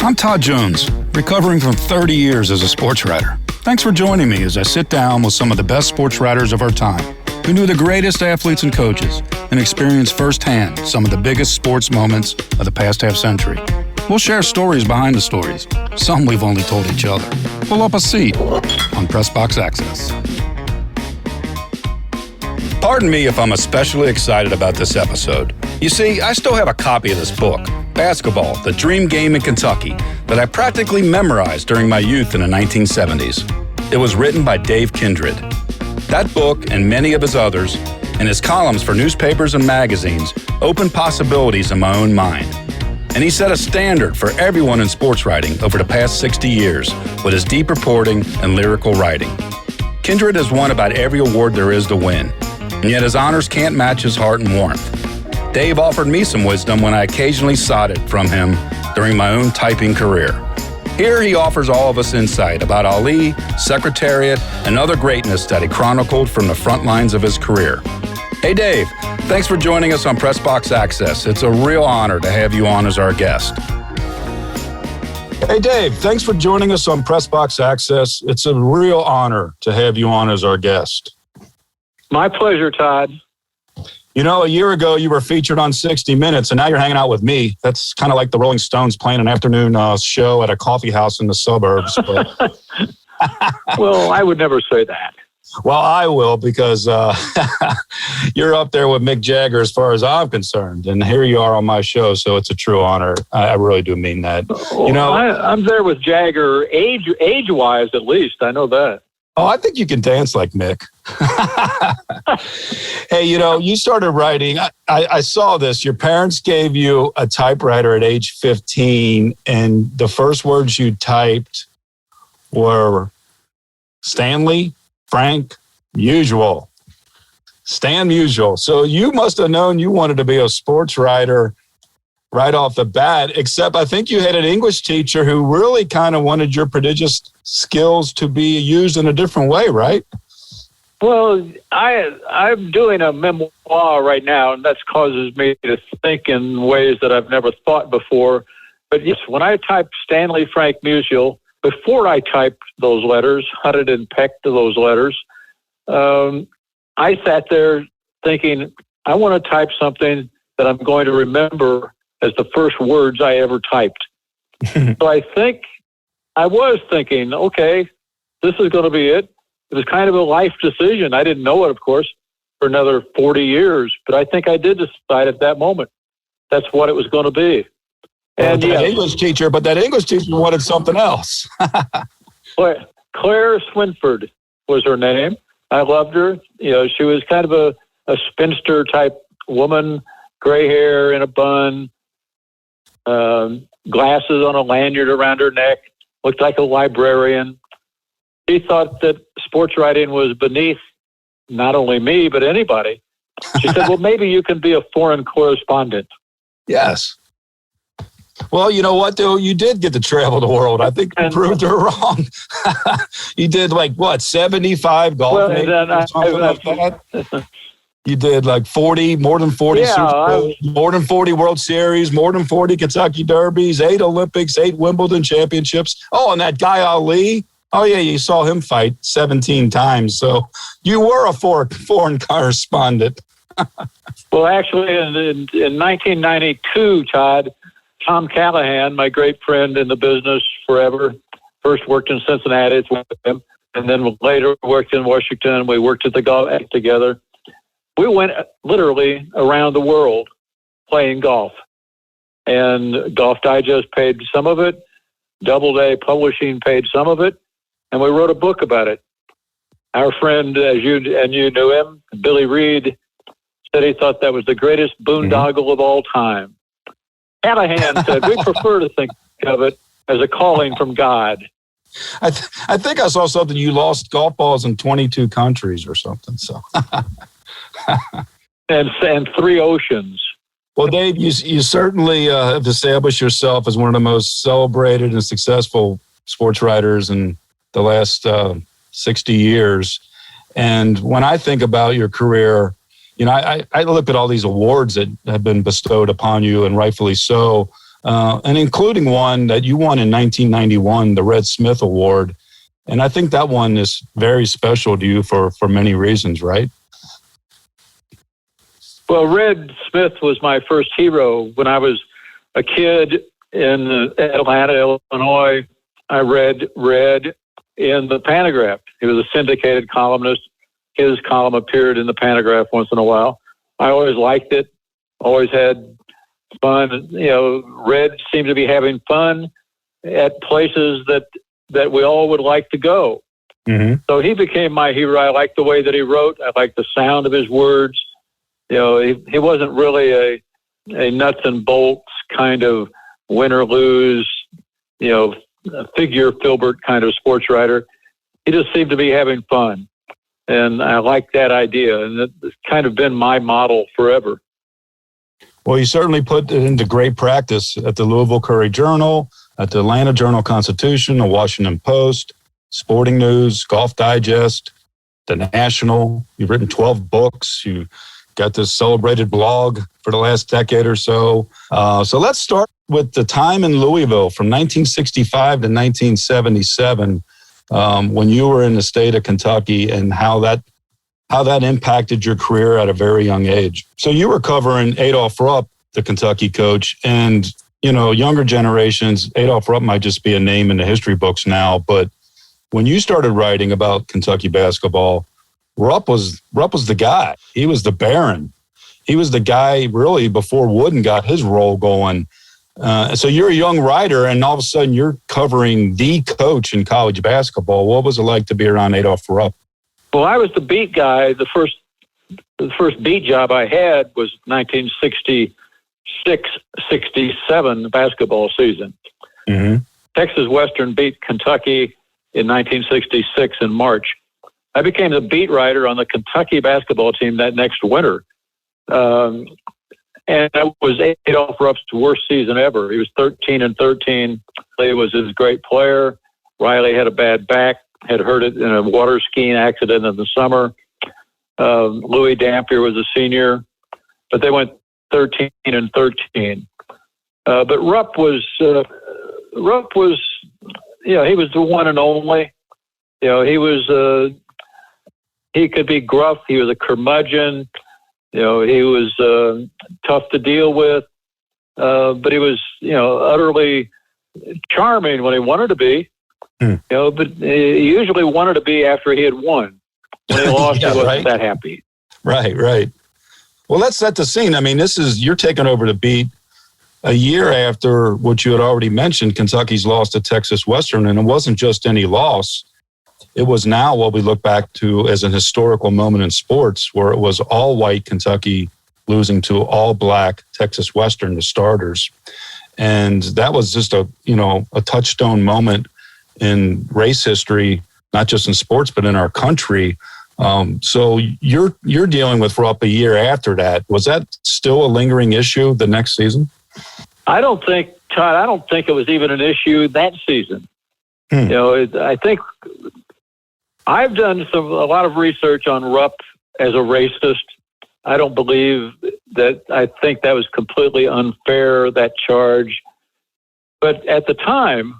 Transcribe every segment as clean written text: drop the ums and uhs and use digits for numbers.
I'm Todd Jones, recovering from 30 years as a sports writer. Thanks for joining me as I sit down with some of the best sports writers of our time, who knew the greatest athletes and coaches and experienced firsthand some of the biggest sports moments of the past half century. We'll share stories behind the stories, some we've only told each other. Pull up a seat on Press Box Access. Pardon me if I'm especially excited about this episode. You see, I still have a copy of this book, Basketball, the Dream Game in Kentucky, that I practically memorized during my youth in the 1970s. It was written by Dave Kindred. That book, and many of his others, and his columns for newspapers and magazines, opened possibilities in my own mind. And he set a standard for everyone in sports writing over the past 60 years with his deep reporting and lyrical writing. Kindred has won about every award there is to win, and yet his honors can't match his heart and warmth. Dave offered me some wisdom when I occasionally sought it from him during my own typing career. Here he offers all of us insight about Ali, Secretariat, and other greatness that he chronicled from the front lines of his career. Hey Dave, thanks for joining us on Press Box Access. It's a real honor to have you on as our guest. Hey Dave, thanks for joining us on Press Box Access. It's a real honor to have you on as our guest. My pleasure, Todd. You know, a year ago you were featured on 60 Minutes, and now you're hanging out with me. That's kind of like the Rolling Stones playing an afternoon show at a coffee house in the suburbs. But Well, I would never say that. Well, I will, because you're up there with Mick Jagger as far as I'm concerned, and here you are on my show, so it's a true honor. I really do mean that. Well, you know, I'm there with Jagger, age-wise at least. I know that. Oh, I think you can dance like Mick. Hey, you know, you started writing. I saw this. Your parents gave you a typewriter at age 15, and the first words you typed were Stanley, Frank, Musial. Stan Musial. So you must have known you wanted to be a sports writer right off the bat, except I think you had an English teacher who really kind of wanted your prodigious skills to be used in a different way, right? Well, I'm doing a memoir right now, and that causes me to think in ways that I've never thought before. But yes, when I typed Stanley Frank Musial, before I typed those letters, hunted and pecked those letters, I sat there thinking, I want to type something that I'm going to remember as the first words I ever typed. So I was thinking, okay, this is going to be it. It was kind of a life decision. I didn't know it, of course, for another 40 years, but I think I did decide at that moment that's what it was going to be. And that English teacher wanted something else. Claire Swinford was her name. I loved her. You know, she was kind of a spinster type woman, gray hair in a bun, glasses on a lanyard around her neck, looked like a librarian. She thought that sports writing was beneath not only me, but anybody. She said, well, maybe you can be a foreign correspondent. Yes. Well, you know what, though? You did get to travel the world. I think you proved her wrong. You did 75 golf majors? You did like 40, more than 40 Super Bowls, more than 40 World Series, more than 40 Kentucky Derbies, 8 Olympics, 8 Wimbledon championships. Oh, and that guy Ali. Oh, yeah, you saw him fight 17 times. So you were a foreign correspondent. Well, actually, in 1992, Todd, Tom Callahan, my great friend in the business forever, first worked in Cincinnati with him, and then later worked in Washington. We worked at the golf together. We went literally around the world playing golf. And Golf Digest paid some of it. Doubleday Publishing paid some of it. And we wrote a book about it. Our friend, as you knew him, Billy Reed, said he thought that was the greatest boondoggle of all time. Callahan said, we prefer to think of it as a calling from God. I think I saw something. You lost golf balls in 22 countries or something. So, and 3 oceans. Well, Dave, you certainly have established yourself as one of the most celebrated and successful sports writers in the last 60 years. And when I think about your career, you know, I look at all these awards that have been bestowed upon you, and rightfully so. and including one that you won in 1991, the Red Smith Award. And I think that one is very special to you for many reasons, right? Well, Red Smith was my first hero. When I was a kid in Atlanta, Illinois, I read Red in the Panagraph. He was a syndicated columnist. His column appeared in the Panagraph once in a while. I always liked it, always had fun. Red seemed to be having fun at places that we all would like to go. Mm-hmm. So he became my hero. I liked the way that he wrote. I liked the sound of his words. He wasn't really a nuts and bolts kind of win or lose, figure Filbert kind of sports writer. He just seemed to be having fun. And I like that idea. And it's kind of been my model forever. Well, you certainly put it into great practice at the Louisville Courier-Journal, at the Atlanta Journal-Constitution, the Washington Post, Sporting News, Golf Digest, the National. You've written 12 books. You got this celebrated blog for the last decade or so. So let's start with the time in Louisville from 1965 to 1977, when you were in the state of Kentucky, and how that impacted your career at a very young age. So you were covering Adolph Rupp, the Kentucky coach, and younger generations, Adolph Rupp might just be a name in the history books now, but when you started writing about Kentucky basketball, Rupp was the guy. He was the Baron. He was the guy really before Wooden got his role going. So you're a young writer, and all of a sudden you're covering the coach in college basketball. What was it like to be around Adolph Rupp? Well, I was the beat guy. The first beat job I had was 1966-67 basketball season. Mm-hmm. Texas Western beat Kentucky in 1966 in March. I became the beat writer on the Kentucky basketball team that next winter. And that was Adolph Rupp's worst season ever. He was 13-13. He was his great player. Riley had a bad back, had hurt it in a water skiing accident in the summer. Louis Dampier was a senior, but they went 13-13. But Rupp was, he was the one and only. He could be gruff. He was a curmudgeon. He was tough to deal with. But he was, utterly charming when he wanted to be. But he usually wanted to be after he had won. When he lost, he wasn't that happy. Right. Well, let's set the scene. I mean, you're taking over the beat a year after what you had already mentioned, Kentucky's loss to Texas Western, and it wasn't just any loss. It was now what we look back to as an historical moment in sports, where it was all white Kentucky losing to all black Texas Western, the starters. And that was just a touchstone moment in race history, not just in sports, but in our country. So you're dealing with Rupp a year after that. Was that still a lingering issue the next season? I don't think it was even an issue that season. I think I've done a lot of research on Rupp as a racist. I don't believe that. I think that was completely unfair, that charge. But at the time,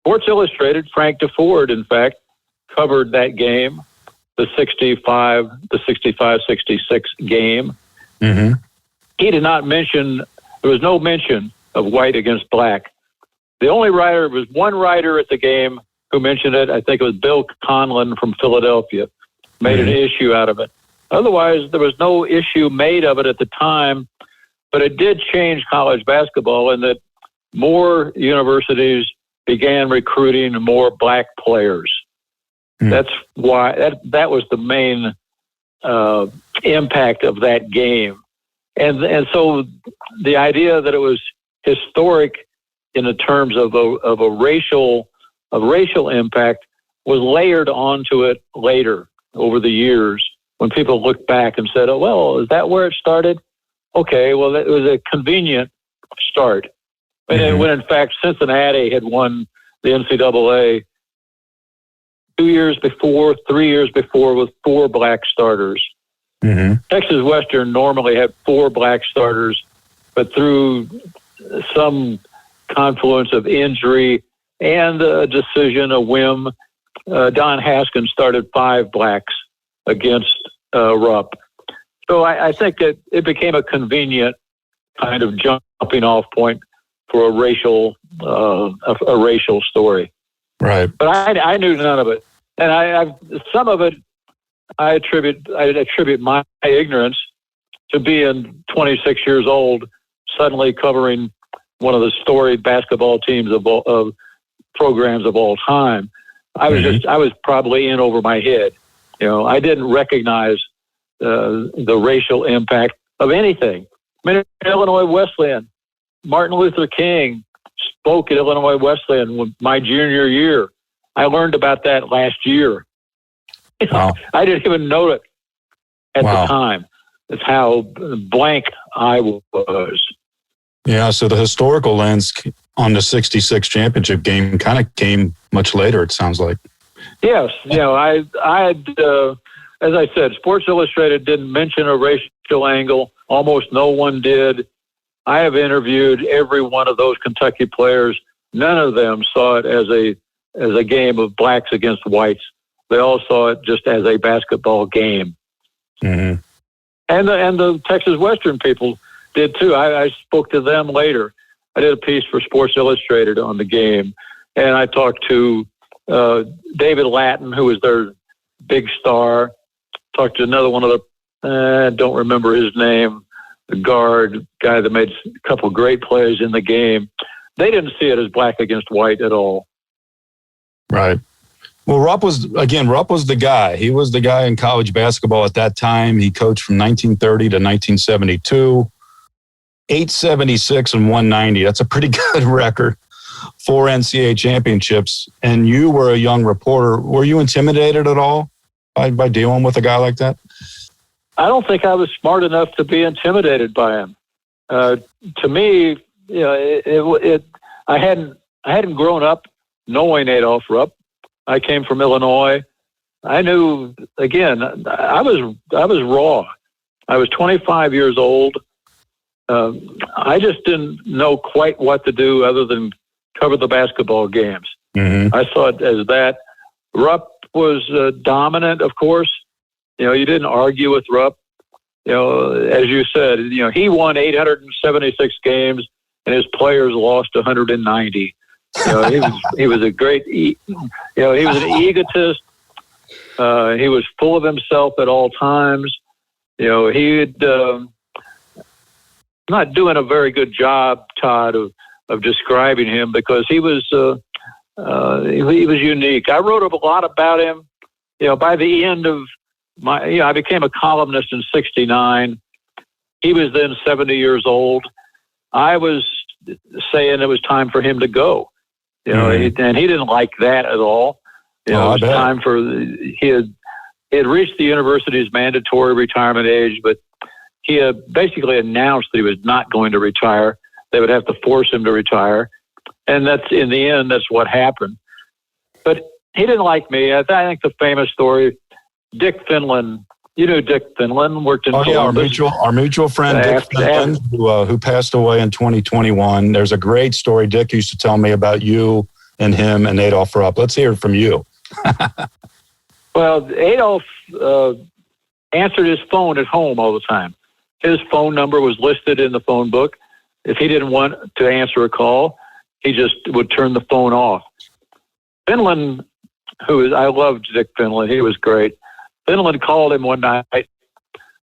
Sports Illustrated, Frank DeFord, in fact, covered that game, the 65-66 game. Mm-hmm. He did not mention, there was no mention of white against black. The only writer, was one writer at the game who mentioned it. I think it was Bill Conlon from Philadelphia, made an issue out of it. Otherwise, there was no issue made of it at the time, but it did change college basketball in that more universities began recruiting more black players. That's why that was the main impact of that game. And so the idea that it was historic in the terms of a racial impact was layered onto it later over the years when people looked back and said, oh, well, is that where it started? Okay, well, it was a convenient start. And when in fact Cincinnati had won the NCAA 3 years before with 4 black starters. Texas Western normally had 4 black starters, but through some confluence of injury and a decision, a whim, Don Haskins started 5 blacks against Rupp. So I think that it became a convenient kind of jumping off point for a racial story. Right. But I knew none of it, and some of it I attribute my ignorance to being 26 years old, suddenly covering one of the storied basketball teams of programs of all time. I was probably in over my head. I didn't recognize the racial impact of anything. I mean, Illinois Wesleyan, Martin Luther King spoke at Illinois Wesleyan my junior year. I learned about that last year. Wow. I didn't even know it at the time. That's how blank I was. Yeah, so the historical lens on the 66 championship game kind of came much later, it sounds like. Yes. I had, as I said, Sports Illustrated didn't mention a racial angle. Almost no one did. I have interviewed every one of those Kentucky players. None of them saw it as a game of blacks against whites. They all saw it just as a basketball game. Mm-hmm. And the Texas Western people did too. I spoke to them later. I did a piece for Sports Illustrated on the game, and I talked to David Lattin, who was their big star. Talked to another one of the, don't remember his name, the guard guy that made a couple of great plays in the game. They didn't see it as black against white at all. Right. Well, Rupp was the guy. He was the guy in college basketball at that time. He coached from 1930 to 1972. 876 and 190. That's a pretty good record. 4 NCAA championships. And you were a young reporter. Were you intimidated at all by dealing with a guy like that? I don't think I was smart enough to be intimidated by him. To me, I hadn't grown up knowing Adolph Rupp. I came from Illinois. I knew, again, I was raw. I was 25 years old. I just didn't know quite what to do other than cover the basketball games. Mm-hmm. I saw it as that. Rupp was dominant, of course. You didn't argue with Rupp. As you said, he won 876 games and his players lost 190. He was a great, he was an egotist. He was full of himself at all times. He'd not doing a very good job, Todd, of describing him because he was unique. I wrote a lot about him. By the end of I became a columnist in '69. He was then 70 years old. I was saying it was time for him to go. And he didn't like that at all. It was time for he had reached the university's mandatory retirement age, but he had basically announced that he was not going to retire. They would have to force him to retire, and in the end, that's what happened. But he didn't like me. I think the famous story, Dick Finlan. You know Dick Finlan, worked in Columbus. Yeah, our mutual friend Dick Finlan, who passed away in 2021. There's a great story Dick used to tell me about you and him and Adolph Rupp. Let's hear it from you. Well, Adolph answered his phone at home all the time. His phone number was listed in the phone book. If he didn't want to answer a call, he just would turn the phone off. Finlan, I loved Dick Finlan. He was great. Finlan called him one night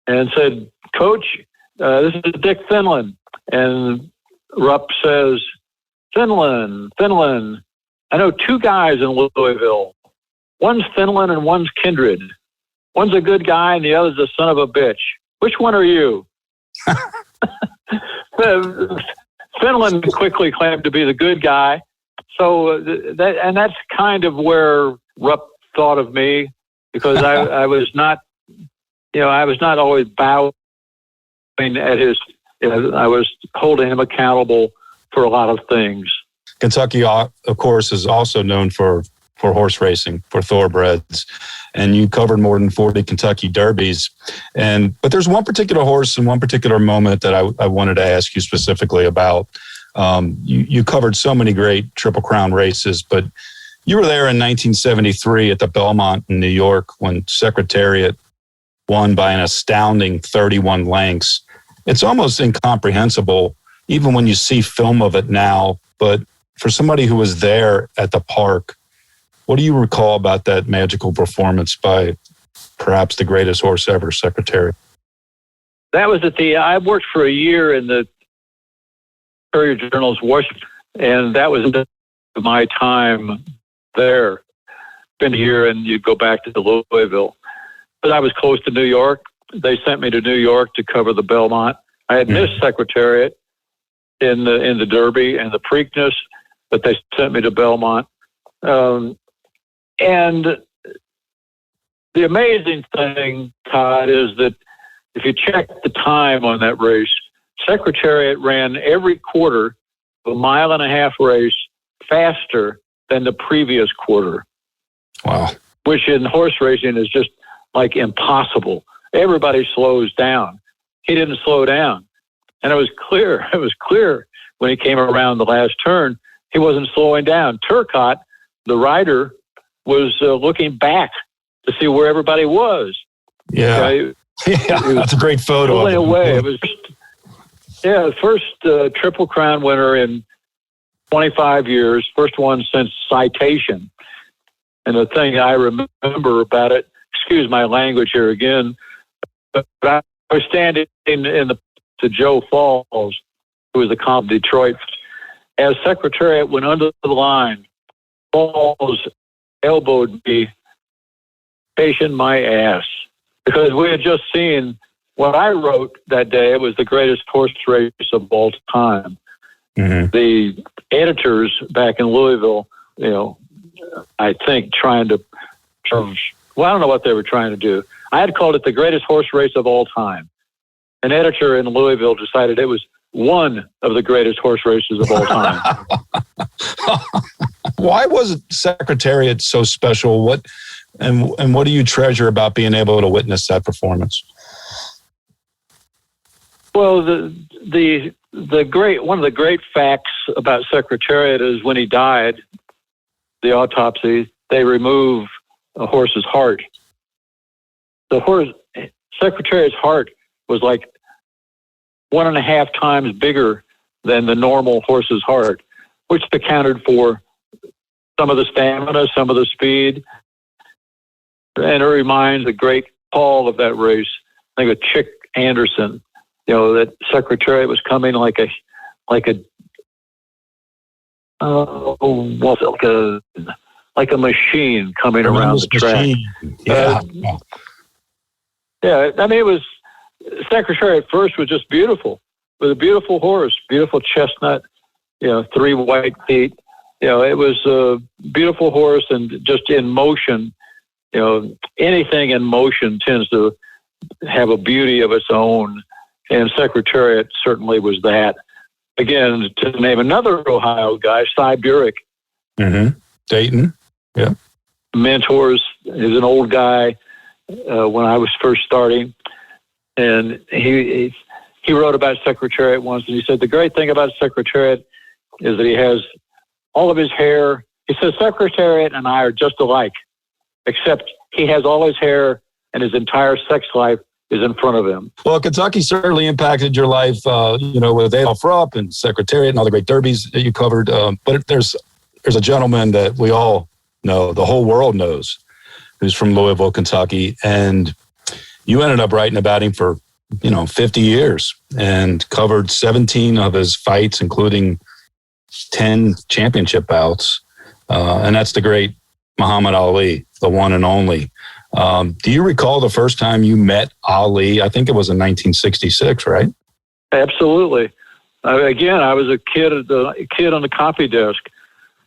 and said, "Coach, this is Dick Finlan." And Rupp says, Finlan, I know 2 guys in Louisville. One's Finlan and one's Kindred. One's a good guy and the other's a son of a bitch. Which one are you?" Finlan quickly claimed to be the good guy. So that's kind of where Rupp thought of me, because I was not always bowing at his. I was holding him accountable for a lot of things. Kentucky, of course, is also known for horse racing, for thoroughbreds, and you covered more than 40 Kentucky Derbies. But there's one particular horse and one particular moment that I wanted to ask you specifically about. You covered so many great Triple Crown races, but you were there in 1973 at the Belmont in New York when Secretariat won by an astounding 31 lengths. It's almost incomprehensible, even when you see film of it now. But for somebody who was there at the park, what do you recall about that magical performance by perhaps the greatest horse ever, Secretariat? That was I worked for a year in the Courier-Journal's Washington, and that was my time there. Been here, and you'd go back to Louisville. But I was close to New York. They sent me to New York to cover the Belmont. I had missed Secretariat in the Derby and the Preakness, but they sent me to Belmont. And the amazing thing, Todd, is that if you check the time on that race, Secretariat ran every quarter of a 1.5-mile race faster than the previous quarter. Wow. Which in horse racing is just like impossible. Everybody slows down. He didn't slow down. And it was clear when he came around the last turn, he wasn't slowing down. Turcotte, the rider, was looking back to see where everybody was. Yeah. That's a great photo. Pulling away. It was the first Triple Crown winner in 25 years, first one since Citation. And the thing I remember about it, excuse my language here again, but I was standing to Joe Falls, who was the comp Detroit. As Secretariat went under the line, Falls elbowed me, patient my ass, because we had just seen what I wrote that day. It was the greatest horse race of all time. Mm-hmm. The editors back in Louisville, I think I don't know what they were trying to do. I had called it the greatest horse race of all time. An editor in Louisville decided it was one of the greatest horse races of all time. Why was Secretariat so special? What do you treasure about being able to witness that performance? Well, the one of the great facts about Secretariat is when he died, the autopsy, they remove a horse's heart. Secretariat's heart was like 1.5 times bigger than the normal horse's heart, which accounted for some of the stamina, some of the speed. And it reminds the great call of that race, I think of Chick Anderson, that Secretariat was coming like a machine coming around the track. I mean, it was Secretariat first was just beautiful, with a beautiful horse, beautiful chestnut, 3 white feet. It was a beautiful horse and just in motion. Anything in motion tends to have a beauty of its own, and Secretariat certainly was that. Again, to name another Ohio guy, Cy Burek. Mm-hmm. Dayton. Yeah. Mentors. He's an old guy when I was first starting. And he wrote about Secretariat once, and he said, the great thing about Secretariat is that he has all of his hair. He says, Secretariat and I are just alike, except he has all his hair and his entire sex life is in front of him. Well, Kentucky certainly impacted your life, with Adolph Rupp and Secretariat and all the great derbies that you covered. But there's a gentleman that we all know, the whole world knows, who's from Louisville, Kentucky. And you ended up writing about him for, 50 years and covered 17 of his fights, including 10 championship bouts. And that's the great Muhammad Ali, the one and only. Do you recall the first time you met Ali? I think it was in 1966, right? Absolutely. I was a kid on the copy desk,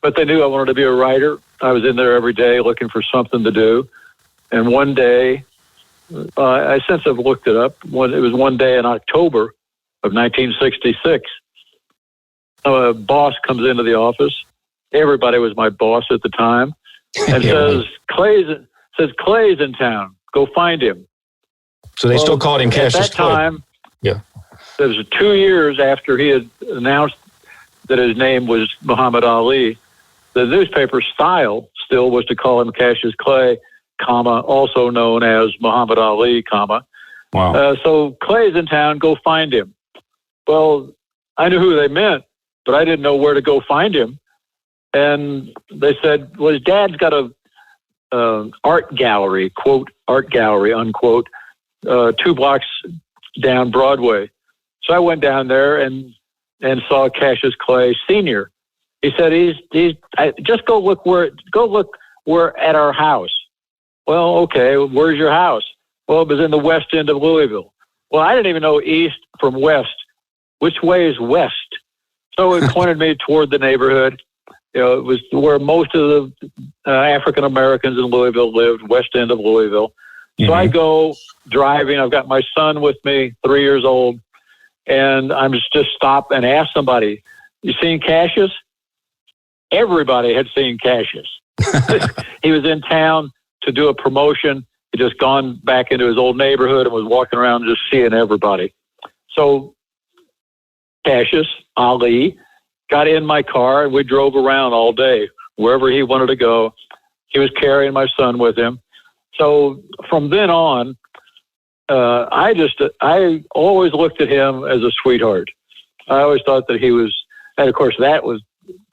but they knew I wanted to be a writer. I was in there every day looking for something to do. And one day, I since have looked it up. It was one day in October of 1966. A boss comes into the office. Everybody was my boss at the time, and says, Clay's in town. Go find him. So they still called him Cassius Clay. At that time, yeah. It was 2 years after he had announced that his name was Muhammad Ali. The newspaper style still was to call him Cassius Clay, comma, also known as Muhammad Ali, comma. Wow. So Clay's in town, go find him. Well, I knew who they meant, but I didn't know where to go find him. And they said, well, his dad's got a art gallery, quote, art gallery, unquote, 2 blocks down Broadway. So I went down there and saw Cassius Clay Sr. He said, just go look where at our house. Well, okay, where's your house? Well, it was in the west end of Louisville. Well, I didn't even know east from west. Which way is west? So it pointed me toward the neighborhood. It was where most of the African Americans in Louisville lived, west end of Louisville. Mm-hmm. So I go driving. I've got my son with me, 3 years old, and I'm just stop and ask somebody, you seen Cassius? Everybody had seen Cassius. He was in town to do a promotion. He just gone back into his old neighborhood and was walking around just seeing everybody. So Cassius Ali got in my car and we drove around all day, wherever he wanted to go. He was carrying my son with him. So from then on, I always looked at him as a sweetheart. I always thought that he was, and of course that was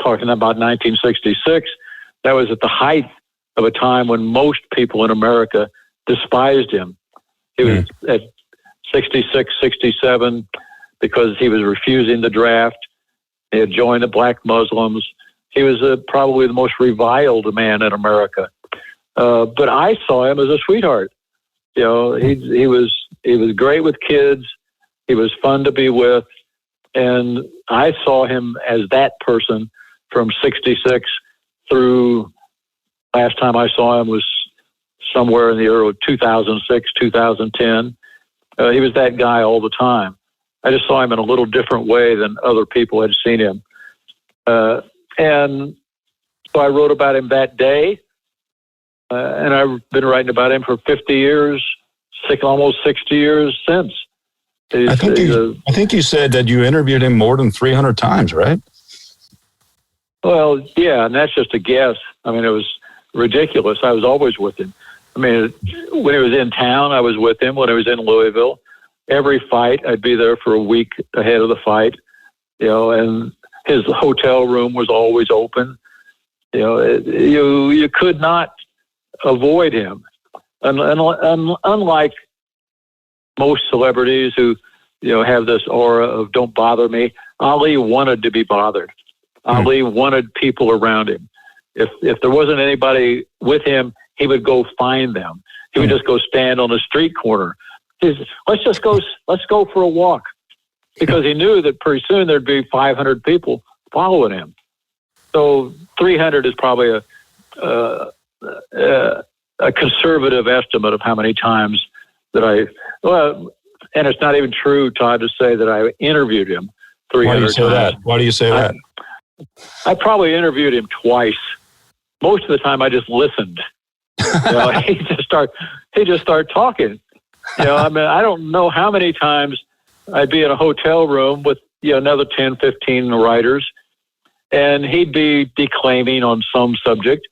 talking about 1966. That was at the height of a time when most people in America despised him. He was at 66, 67 because he was refusing the draft. He had joined the black Muslims. He was probably the most reviled man in America. But I saw him as a sweetheart. You know, he was great with kids. He was fun to be with. And I saw him as that person from 66 through last time I saw him was somewhere in the early 2006, 2010. He was that guy all the time. I just saw him in a little different way than other people had seen him. And so I wrote about him that day. And I've been writing about him for 50 years, almost 60 years since. I think you said that you interviewed him more than 300 times, right? Well, yeah, and that's just a guess. I mean, it was ridiculous. I was always with him. I mean, when he was in town, I was with him. When he was in Louisville, every fight, I'd be there for a week ahead of the fight, you know, and his hotel room was always open. You know, you could not avoid him. And unlike most celebrities who, you know, have this aura of don't bother me, Ali wanted to be bothered. Ali wanted people around him. If there wasn't anybody with him, he would go find them. He would just go stand on a street corner. Let's go for a walk, because he knew that pretty soon there'd be 500 people following him. So 300 is probably a conservative estimate of how many times that and it's not even true, Todd, to say that I interviewed him 300 times. Why do you say that? I probably interviewed him twice. Most of the time, I just listened. You know, he just started talking. You know, I mean, I don't know how many times I'd be in a hotel room with, you know, another 10, 15 writers, and he'd be declaiming on some subject.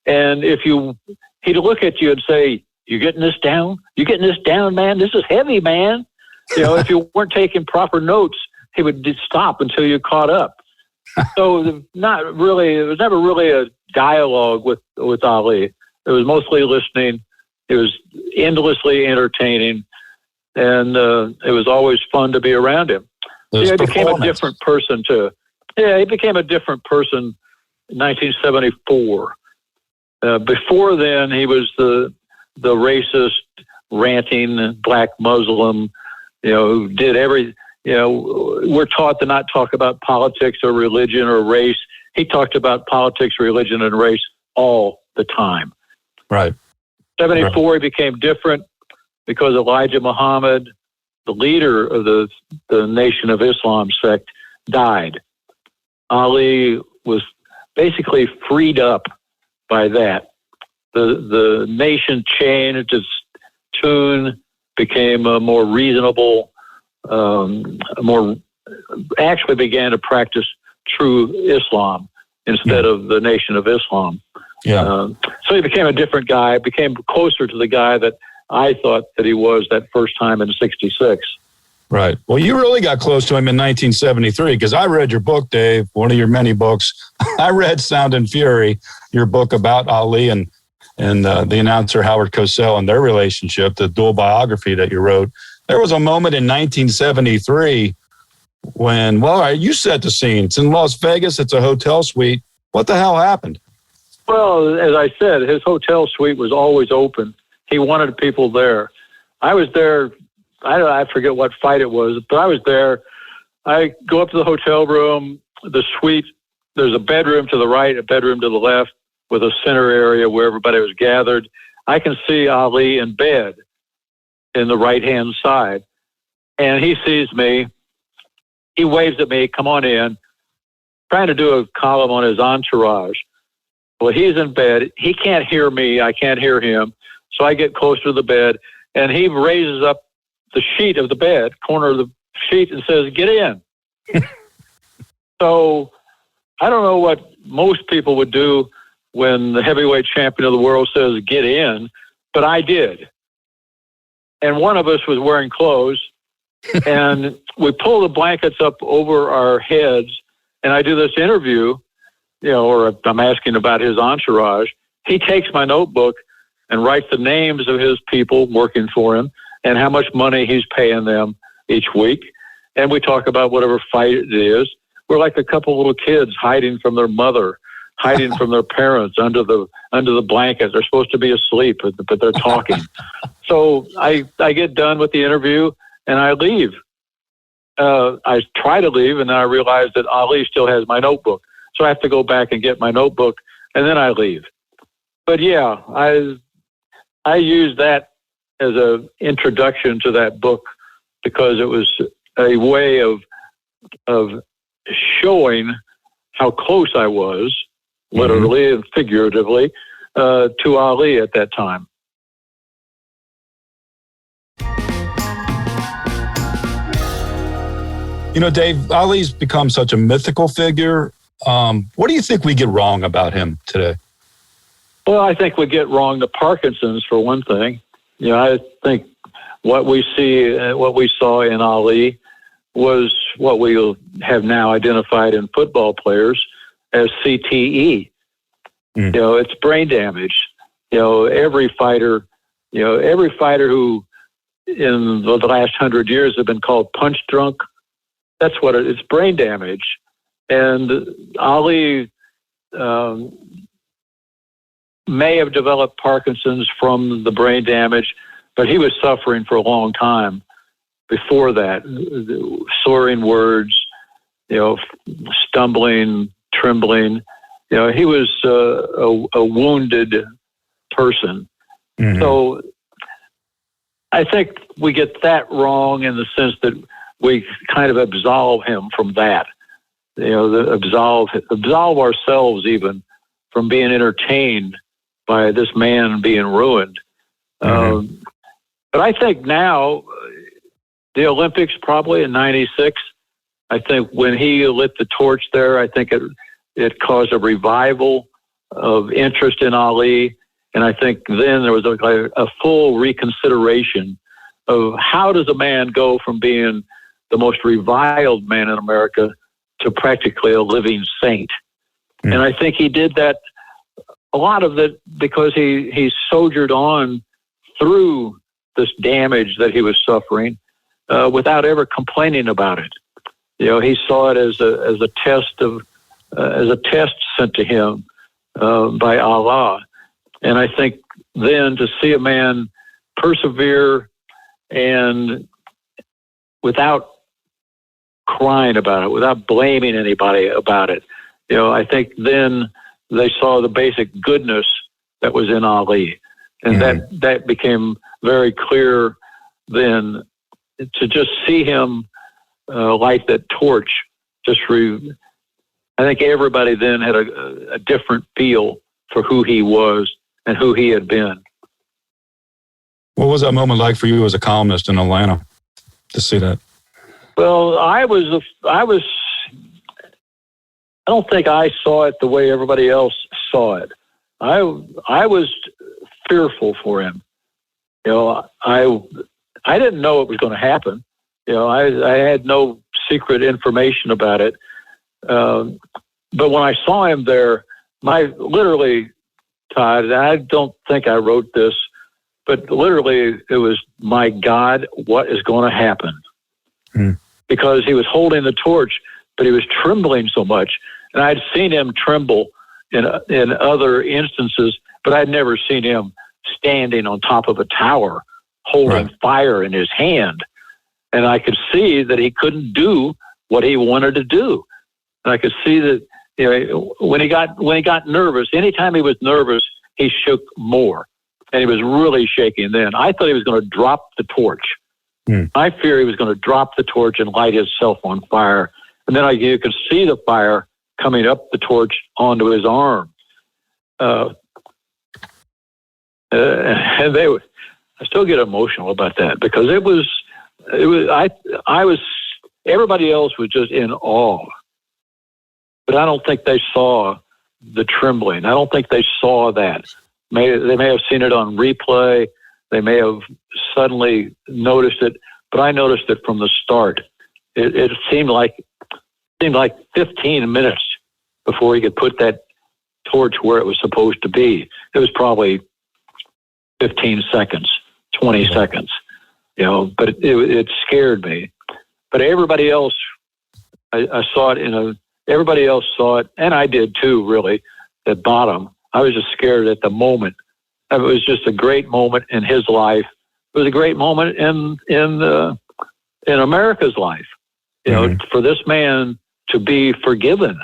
And he'd look at you and say, "You getting this down? You getting this down, man? This is heavy, man." You know, if you weren't taking proper notes, he would stop until you caught up. So it was never really a dialogue with Ali. It was mostly listening. It was endlessly entertaining, and it was always fun to be around him. He became a different person too. Yeah, he became a different person in 1974. Before then, he was the racist, ranting black Muslim, you know, who did we're taught to not talk about politics or religion or race. He talked about politics, religion, and race all the time. Right. 74, he became different because Elijah Muhammad, the leader of the Nation of Islam sect, died. Ali was basically freed up by that. The nation changed its tune, became a more reasonable, actually began to practice true Islam instead of the Nation of Islam. Yeah. So he became a different guy, became closer to the guy that I thought that he was that first time in '66. Right. Well, you really got close to him in 1973 because I read your book, Dave, one of your many books. I read Sound and Fury, your book about Ali and the announcer Howard Cosell and their relationship, the dual biography that you wrote. There was a moment in 1973 when, well, all right, you set the scene. It's in Las Vegas. It's a hotel suite. What the hell happened? Well, as I said, his hotel suite was always open. He wanted people there. I was there. I forget what fight it was, but I was there. I go up to the hotel room, the suite. There's a bedroom to the right, a bedroom to the left, with a center area where everybody was gathered. I can see Ali in bed in the right-hand side, and he sees me. He waves at me, come on in, trying to do a column on his entourage. Well, he's in bed. He can't hear me. I can't hear him. So I get closer to the bed, and he raises up the sheet of the bed, corner of the sheet, and says, "Get in." So I don't know what most people would do when the heavyweight champion of the world says, "Get in," but I did. And one of us was wearing clothes, and we pull the blankets up over our heads, and I do this interview, or I'm asking about his entourage. He takes my notebook and writes the names of his people working for him and how much money he's paying them each week. And we talk about whatever fight it is. We're like a couple little kids hiding from their mother, hiding from their parents under the blanket. They're supposed to be asleep, but they're talking. So I get done with the interview and I leave. I try to leave, and then I realize that Ali still has my notebook. So I have to go back and get my notebook, and then I leave. But yeah, I use that as an introduction to that book because it was a way of showing how close I was, literally and figuratively, to Ali at that time. Dave, Ali's become such a mythical figure. What do you think we get wrong about him today? Well, I think we get wrong the Parkinson's, for one thing. I think what we saw in Ali was what we have now identified in football players as CTE. It's brain damage. Every fighter who in the last 100 years have been called punch drunk, that's what it's brain damage. And Ali may have developed Parkinson's from the brain damage, but he was suffering for a long time before that, slurring words, stumbling, trembling. He was a wounded person. Mm-hmm. So I think we get that wrong in the sense that we kind of absolve him from that. Absolve ourselves even from being entertained by this man being ruined. Mm-hmm. But I think now, the Olympics probably in '96, I think when he lit the torch there, I think it caused a revival of interest in Ali. And I think then there was a full reconsideration of how does a man go from being the most reviled man in America to practically a living saint. Mm. And I think he did that, a lot of it, because he soldiered on through this damage that he was suffering without ever complaining about it. He saw it as a test sent to him by Allah. And I think then to see a man persevere and without crying about it, without blaming anybody about it, I think then they saw the basic goodness that was in Ali. And that became very clear then, to just see him light that torch. I think everybody then had a different feel for who he was and who he had been. What was that moment like for you as a columnist in Atlanta to see that? Well, I was don't think I saw it the way everybody else saw it. I was fearful for him. You know, I didn't know it was going to happen. You know, I had no secret information about it. But when I saw him there, literally, Todd, I don't think I wrote this, but literally it was, my God, what is going to happen? Because he was holding the torch, but he was trembling so much. And I'd seen him tremble in other instances, but I'd never seen him standing on top of a tower holding fire in his hand. And I could see that he couldn't do what he wanted to do. And I could see that, you know, when he got nervous, anytime he was nervous, he shook more. And he was really shaking then. I thought he was going to drop the torch. I fear he was going to drop the torch and light himself on fire. And then you could see the fire coming up the torch onto his arm. And I still get emotional about that, because everybody else was just in awe. But I don't think they saw the trembling. I don't think they saw that. They may have seen it on replay. They may have suddenly noticed it, but I noticed it from the start. It seemed like 15 minutes before he could put that torch where it was supposed to be. It was probably 15 seconds, 20 seconds, you know, but it scared me. But everybody else, I saw it everybody else saw it, and I did too, really, at bottom. I was just scared at the moment. It was just a great moment in his life. It was a great moment in America's life, you know, for this man to be forgiven,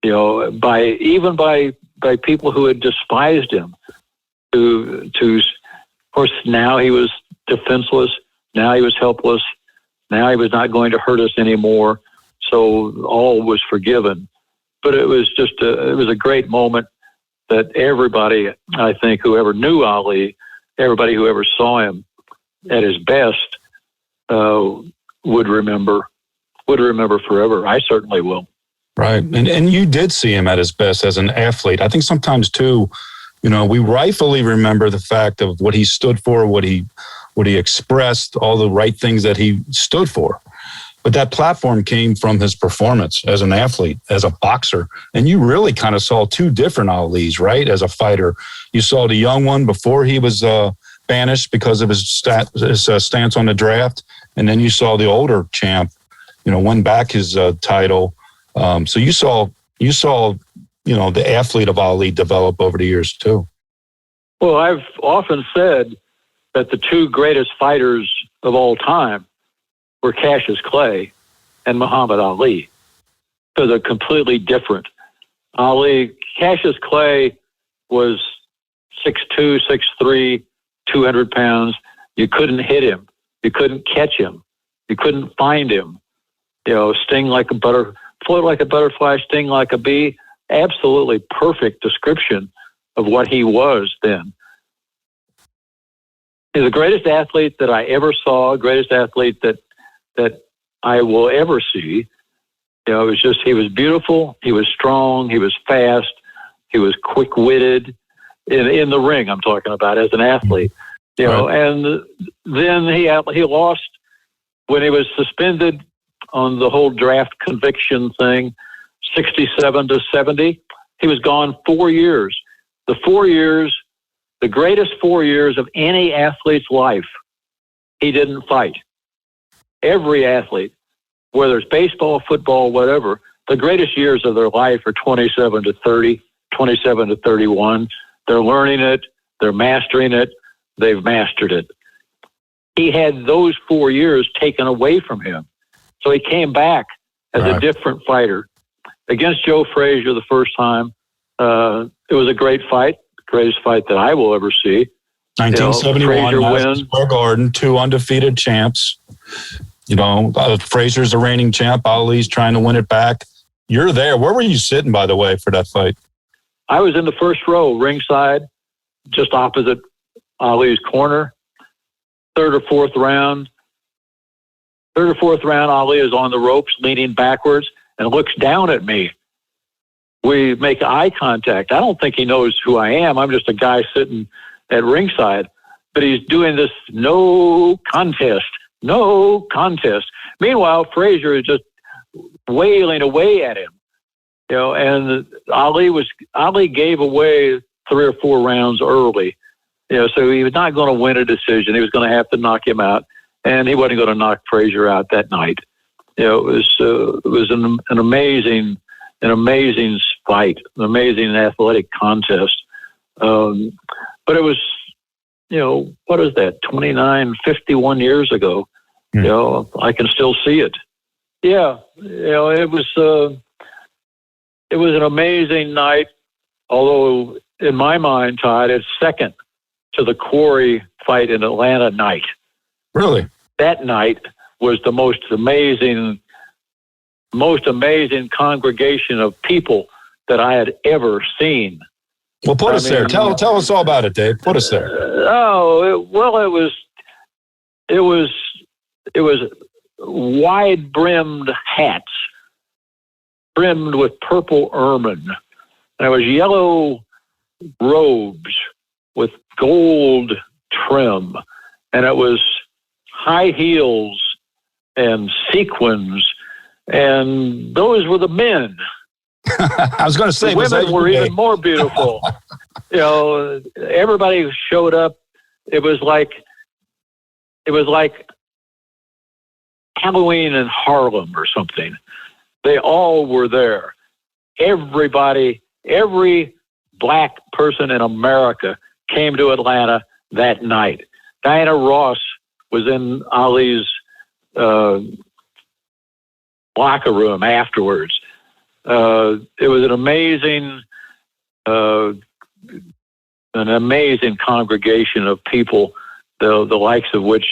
you know, by people who had despised him. To of course, now he was defenseless. Now he was helpless. Now he was not going to hurt us anymore. So all was forgiven. But it was a great moment that everybody, I think, whoever knew Ali, everybody who ever saw him at his best, would remember forever. I certainly will. Right. And you did see him at his best as an athlete. I think sometimes too, you know, we rightfully remember the fact of what he stood for, what he expressed, all the right things that he stood for. But that platform came from his performance as an athlete, as a boxer. And you really kind of saw two different Alis, right? As a fighter, you saw the young one before he was banished because of his stance on the draft. And then you saw the older champ, you know, win back his title. So you saw, you know, the athlete of Ali develop over the years too. Well, I've often said that the two greatest fighters of all time were Cassius Clay and Muhammad Ali. So they're completely different. Cassius Clay was 6'2", 6'3", 200 pounds. You couldn't hit him. You couldn't catch him. You couldn't find him. You know, float like a butterfly, sting like a bee. Absolutely perfect description of what he was then. He's the greatest athlete that I ever saw, greatest athlete that I will ever see. You know, he was beautiful, he was strong, he was fast, he was quick-witted in the ring, I'm talking about, as an athlete. You know, and then he lost when he was suspended on the whole draft conviction thing, 67-70. He was gone 4 years. The greatest 4 years of any athlete's life, he didn't fight. Every athlete, whether it's baseball, football, whatever, the greatest years of their life are 27 to 30, 27 to 31. They're learning it. They're mastering it. They've mastered it. He had those 4 years taken away from him. So he came back as a different fighter. Against Joe Frazier the first time, it was a great fight, the greatest fight that I will ever see. 1971, Madison Square Garden, two undefeated champs. You know, Frazier's the reigning champ. Ali's trying to win it back. You're there. Where were you sitting, by the way, for that fight? I was in the first row, ringside, just opposite Ali's corner. Third or fourth round, Ali is on the ropes, leaning backwards, and looks down at me. We make eye contact. I don't think he knows who I am. I'm just a guy sitting at ringside, but he's doing this no contest. Meanwhile, Frazier is just wailing away at him, and Ali gave away 3 or 4 rounds early, so he was not going to win a decision. He was going to have to knock him out, and he wasn't going to knock Frazier out that night. It was an amazing fight, an amazing athletic contest. But it was, what is that, 51 years ago? I can still see it. Yeah, it was an amazing night, although in my mind, Todd, it's second to the Quarry fight in Atlanta night. Really? That night was the most amazing congregation of people that I had ever seen. Well, put us there. Tell us all about it, Dave. Put us there. It was wide-brimmed hats, brimmed with purple ermine. There was yellow robes with gold trim, and it was high heels and sequins, and those were the men. I was going to say, the women were even more beautiful. Everybody showed up. It was like Halloween in Harlem or something. They all were there. Everybody, every black person in America came to Atlanta that night. Diana Ross was in Ali's locker room afterwards. It was an amazing congregation of people, the likes of which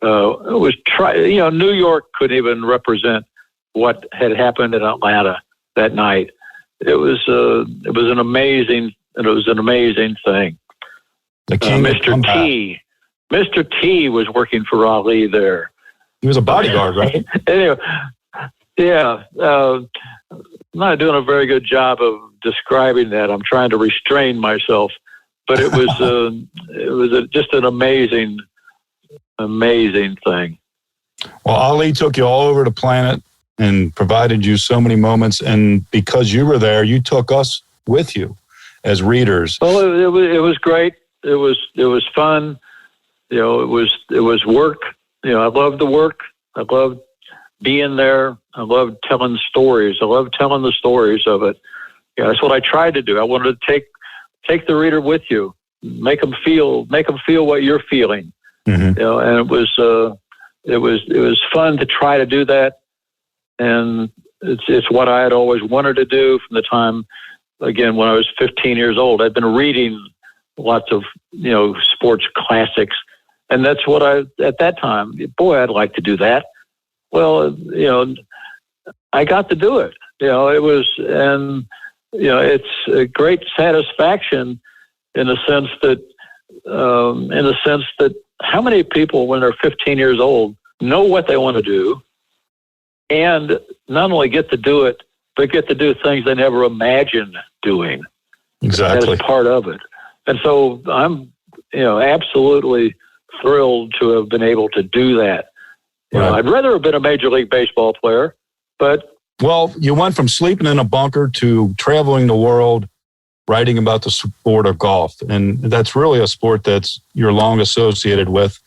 New York couldn't even represent what had happened in Atlanta that night. It was an amazing thing. The King Mr. T was working for Ali there. He was a bodyguard, right? Anyway, yeah. I'm not doing a very good job of describing that. I'm trying to restrain myself, but it was just an amazing thing. Well, Ali took you all over the planet and provided you so many moments, and because you were there, you took us with you as readers. Well, it was great. It was fun. It was work. I loved the work. I loved being there. I loved telling stories. I loved telling the stories of it. Yeah, that's what I tried to do. I wanted to take the reader with you, make them feel what you're feeling. Mm-hmm. And it was fun to try to do that. And it's what I had always wanted to do from the time, again, when I was 15 years old. I'd been reading lots of, sports classics. And that's what at that time, boy, I'd like to do that. Well, I got to do it. It's a great satisfaction in the sense that how many people, when they're 15 years old, know what they want to do and not only get to do it, but get to do things they never imagined doing. Exactly. As part of it. And so I'm, absolutely thrilled to have been able to do that. Right. I'd rather have been a Major League Baseball player, but... Well, you went from sleeping in a bunker to traveling the world, writing about the sport of golf. And that's really a sport that's you're long associated with.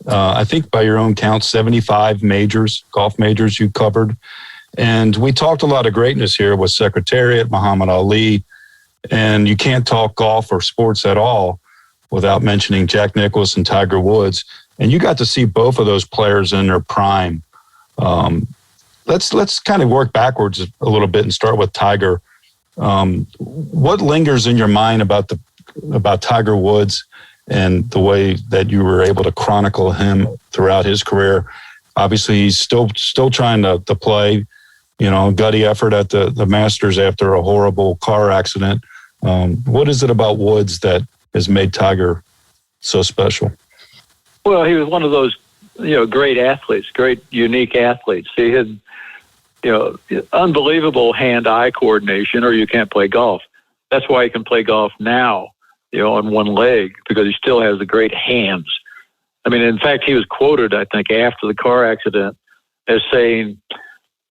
I think by your own count, 75 golf majors you covered. And we talked a lot of greatness here with Secretariat, Muhammad Ali, and you can't talk golf or sports at all without mentioning Jack Nicklaus and Tiger Woods. And you got to see both of those players in their prime. Let's kind of work backwards a little bit and start with Tiger. What lingers in your mind about Tiger Woods and the way that you were able to chronicle him throughout his career? Obviously, he's still trying to play, gutty effort at the Masters after a horrible car accident. What is it about Woods that has made Tiger so special? Well, he was one of those, great athletes, great, unique athletes. He had unbelievable hand-eye coordination, or you can't play golf. That's why he can play golf now, on one leg, because he still has the great hands. I mean, in fact, he was quoted, I think, after the car accident as saying,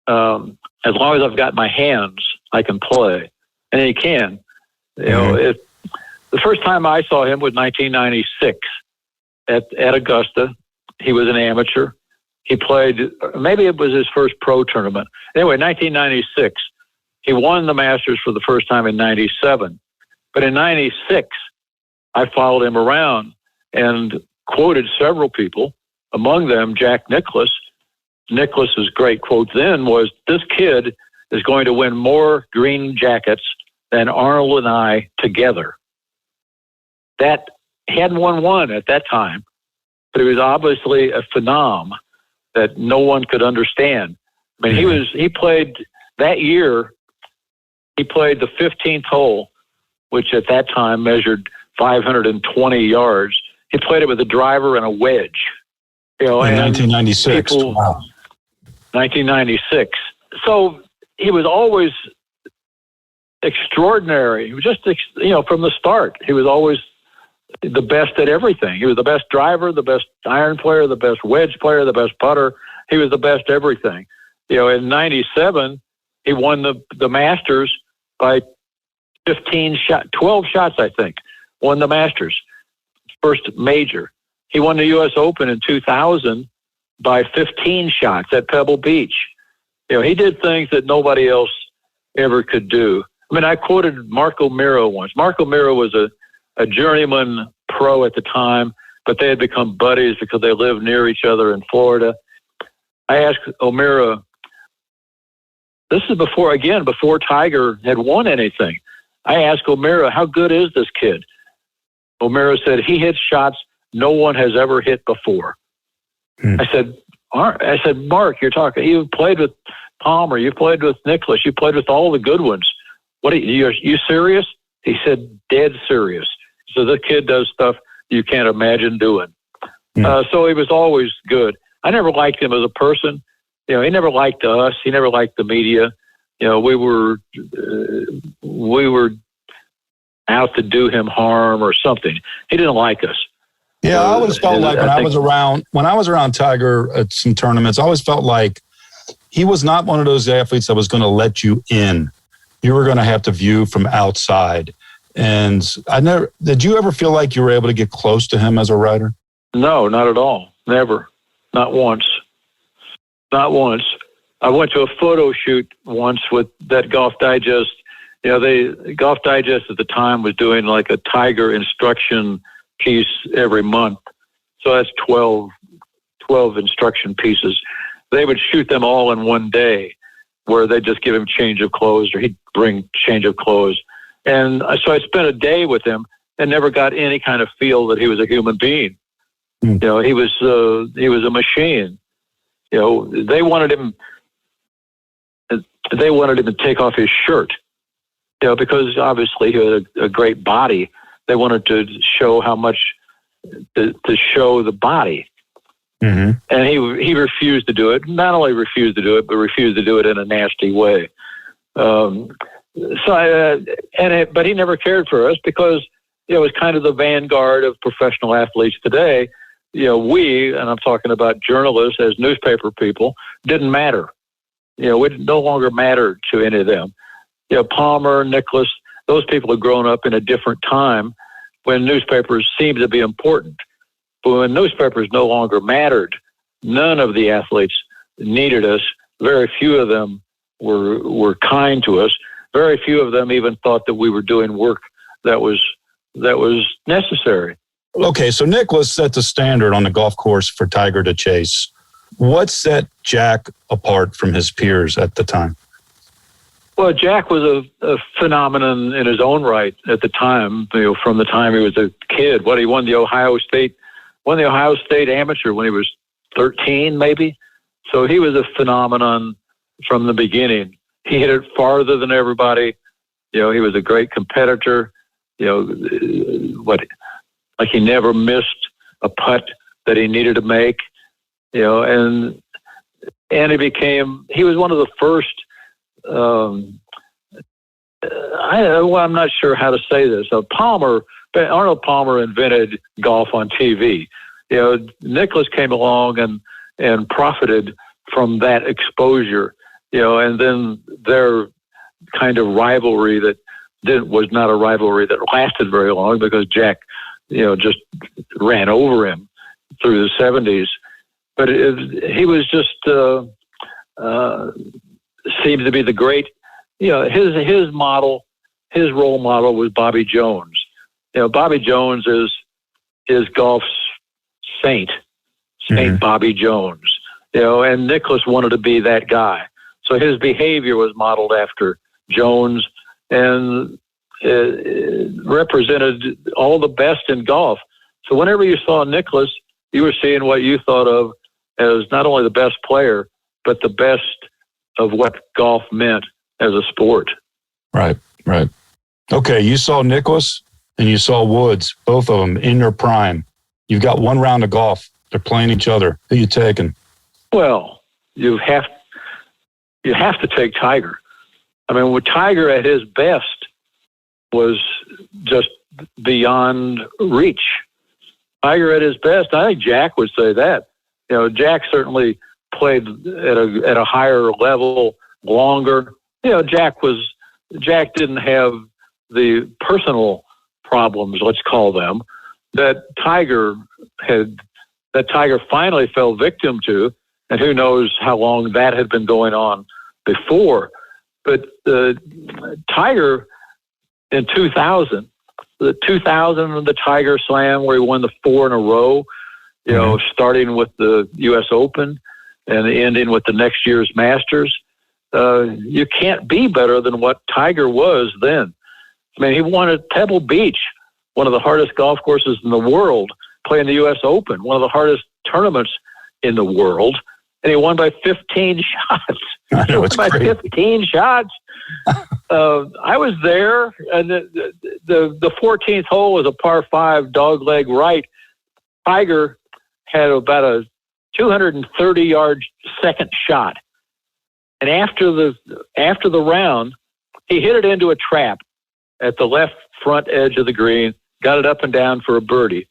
as long as I've got my hands, I can play. And he can. The first time I saw him was 1996 at Augusta. He was an amateur. He played, maybe it was his first pro tournament. Anyway, 1996, he won the Masters for the first time in 97. But in 96, I followed him around and quoted several people, among them Jack Nicklaus. Nicklaus's great quote then was, "This kid is going to win more green jackets than Arnold and I together." That he hadn't won one at that time, but he was obviously a phenom that no one could understand. I mean, he played that year. He played the 15th hole, which at that time measured 520 yards. He played it with a driver and a wedge. In 1996. Wow. 1996. So he was always extraordinary. He was just, from the start, he was always the best at everything. He was the best driver, the best iron player, the best wedge player, the best putter. He was the best everything. In 97, he won the Masters by 12 shots, I think. Won the Masters, first major. He won the U.S. Open in 2000 by 15 shots at Pebble Beach. He did things that nobody else ever could do. I mean, I quoted Marco Miro once. Marco Miro was a journeyman pro at the time, but they had become buddies because they lived near each other in Florida. I asked O'Meara, this is before Tiger had won anything. I asked O'Meara, how good is this kid? O'Meara said, he hits shots no one has ever hit before. I said, Mark, you played with Palmer, you played with Nicklaus, you played with all the good ones. What are you serious? He said, dead serious. So this kid does stuff you can't imagine doing. So he was always good. I never liked him as a person. He never liked us. He never liked the media. We were out to do him harm or something. He didn't like us. Yeah, I always felt like when I was around Tiger at some tournaments, I always felt like he was not one of those athletes that was going to let you in. You were going to have to view from outside. And did you ever feel like you were able to get close to him as a writer? No, not at all. Never. Not once. Not once. I went to a photo shoot once with that Golf Digest. Golf Digest at the time was doing like a Tiger instruction piece every month. So that's 12 instruction pieces. They would shoot them all in one day where they'd just give him change of clothes or he'd bring change of clothes. And so I spent a day with him and never got any kind of feel that he was a human being. He was a machine. They wanted him to take off his shirt, because obviously he had a great body. They wanted to show how much to show the body. Mm-hmm. And he refused to do it. Not only refused to do it, but refused to do it in a nasty way. But he never cared for us because it was kind of the vanguard of professional athletes today. We, and I'm talking about journalists as newspaper people, didn't matter. We no longer mattered to any of them. Palmer, Nicklaus, those people had grown up in a different time when newspapers seemed to be important. But when newspapers no longer mattered, none of the athletes needed us. Very few of them were kind to us. Very few of them even thought that we were doing work that was necessary. Okay, so Nicklaus set the standard on the golf course for Tiger to chase. What set Jack apart from his peers at the time? Well, Jack was a phenomenon in his own right at the time. From the time he was a kid. He won the Ohio State amateur when he was 13, maybe. So he was a phenomenon from the beginning. He hit it farther than everybody. He was a great competitor. Like he never missed a putt that he needed to make. And and he was one of the first, I'm not sure how to say this. Arnold Palmer invented golf on TV. Nicklaus came along and profited from that exposure, and then their kind of rivalry was not a rivalry that lasted very long because Jack, just ran over him through the 70s. But he was just seemed to be the great, his model, his role model was Bobby Jones. Bobby Jones is golf's saint Bobby Jones. And Nicklaus wanted to be that guy. So his behavior was modeled after Jones and represented all the best in golf. So whenever you saw Nicklaus, you were seeing what you thought of as not only the best player, but the best of what golf meant as a sport. Right. Okay, you saw Nicklaus and you saw Woods, both of them in their prime. You've got one round of golf. They're playing each other. Who are you taking? Well, you have to take Tiger. I mean, with Tiger at his best was just beyond reach. Tiger at his best, I think Jack would say that. Jack certainly played at a higher level longer. Jack didn't have the personal problems, let's call them, that Tiger finally fell victim to, and who knows how long that had been going on before. But Tiger in 2000, the Tiger Slam where he won the 4 in a row, starting with the U.S. Open and ending with the next year's Masters, you can't be better than what Tiger was then. I mean, he won at Pebble Beach, one of the hardest golf courses in the world, playing the U.S. Open, one of the hardest tournaments in the world, and he won by 15 shots. I know, it's by great. 15 shots. I was there, and the 14th hole was a par 5 dogleg right. Tiger had about a 230-yard second shot, and after the round, he hit it into a trap at the left front edge of the green, got it up and down for a birdie.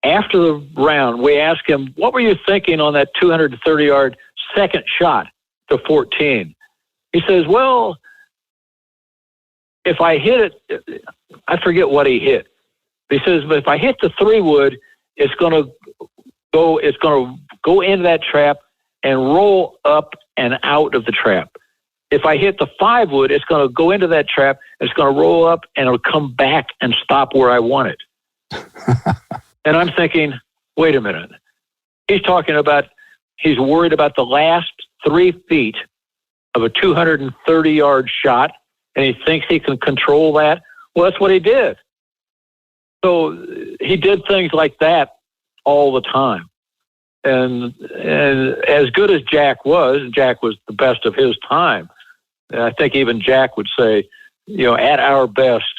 After the round, we asked him, what were you thinking on that 230-yard second shot to 14? He says, well, if I hit it, I forget what he hit. He says, but if I hit the 3-wood, it's going to go into that trap and roll up and out of the trap. If I hit the 5-wood, it's going to go into that trap, it's going to roll up, and it'll come back and stop where I want it. And I'm thinking, wait a minute. He's worried about the last 3 feet of a 230-yard shot, and he thinks he can control that. Well, that's what he did. So he did things like that all the time. And as good as Jack was the best of his time. And I think even Jack would say, at our best,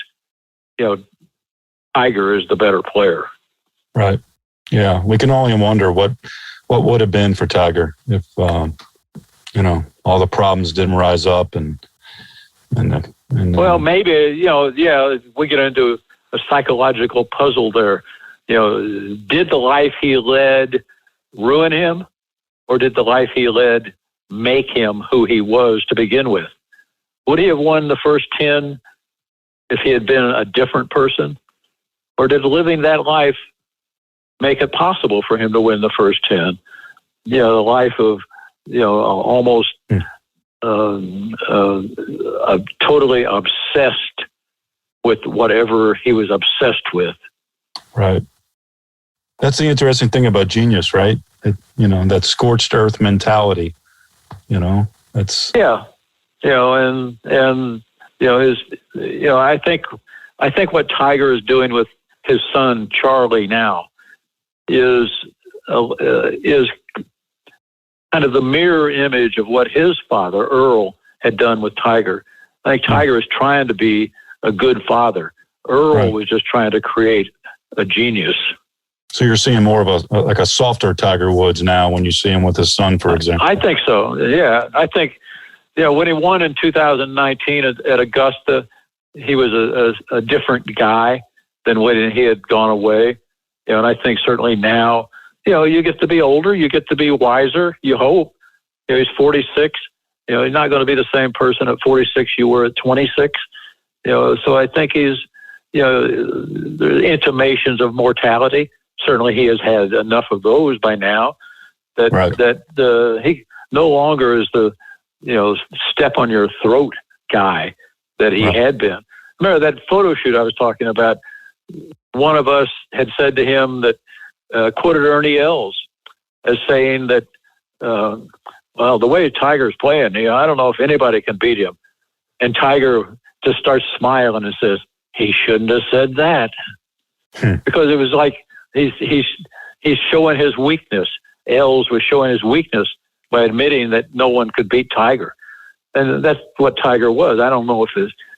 Tiger is the better player. Right. Yeah. We can only wonder what would have been for Tiger if, all the problems didn't rise up well, maybe, we get into a psychological puzzle there. Did the life he led ruin him, or did the life he led make him who he was to begin with? Would he have won the first 10 if he had been a different person? Or did living that life make it possible for him to win the first 10? The life of, almost totally obsessed with whatever he was obsessed with. Right. That's the interesting thing about genius, right? That scorched earth mentality, that's... Yeah. I think what Tiger is doing with his son, Charlie, now is kind of the mirror image of what his father, Earl, had done with Tiger. I think Tiger is trying to be a good father. Earl was just trying to create a genius. So you're seeing more of a softer Tiger Woods now when you see him with his son, for example. I think so. Yeah, I think when he won in 2019 at Augusta, he was a different guy than when he had gone away. And I think certainly now, you get to be older, you get to be wiser. You hope. He's 46. He's not going to be the same person at 46 you were at 26. So I think he's, the intimations of mortality. Certainly, he has had enough of those by now. That he no longer is the step on your throat guy that he had been. Remember that photo shoot I was talking about? One of us had said to him that quoted Ernie Els as saying that, well, the way Tiger's playing, I don't know if anybody can beat him. And Tiger just starts smiling and says, he shouldn't have said that. Because it was like he's showing his weakness. Els was showing his weakness by admitting that no one could beat Tiger. And that's what Tiger was. I don't know if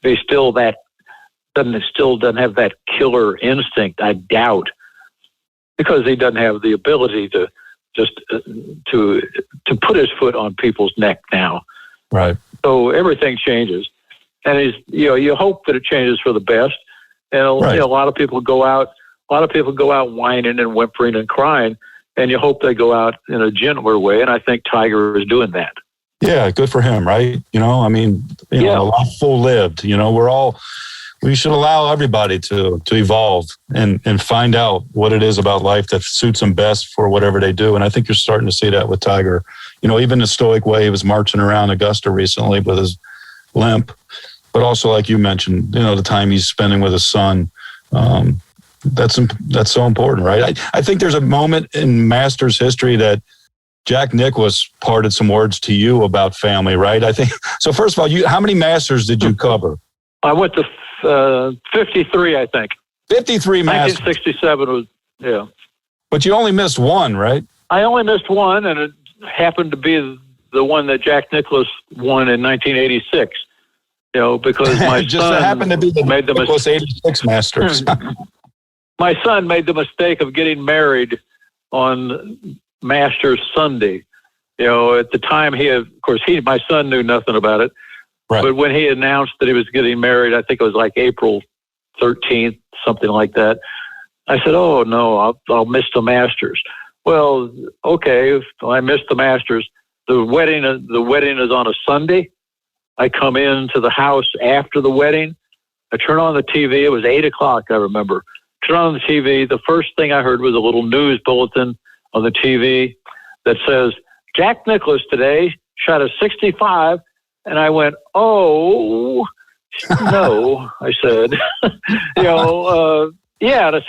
he still doesn't have that killer instinct. I doubt, because he doesn't have the ability to just to put his foot on people's neck now. Right. So everything changes, and you hope that it changes for the best. And a lot of people go out. A lot of people go out whining and whimpering and crying, and you hope they go out in a gentler way. And I think Tiger is doing that. Yeah, good for him, right? A life full lived. We should allow everybody to evolve and find out what it is about life that suits them best for whatever they do. And I think you're starting to see that with Tiger. Even the stoic way he was marching around Augusta recently with his limp, but also, like you mentioned, the time he's spending with his son. That's so important, right? I think there's a moment in Masters history that Jack Nicklaus parted some words to you about family, right? I think so. First of all, how many Masters did you cover? I went to 53, I think. 53 Masters. 1967 was, But you only missed one, right? I only missed one, and it happened to be the one that Jack Nicklaus won in 1986. Because my just son happened to be the made the Nicklaus 86 Masters. My son made the mistake of getting married on Masters Sunday. At the time my son knew nothing about it. Right. But when he announced that he was getting married, I think it was like April 13th, something like that. I said, "Oh no, I'll miss the Masters." Well, okay, if I missed the Masters. The wedding is on a Sunday. I come into the house after the wedding. I turn on the TV. It was 8:00. I remember. Turn on the TV. The first thing I heard was a little news bulletin on the TV that says, Jack Nicklaus today shot a 65. And I went, oh, no, I said, so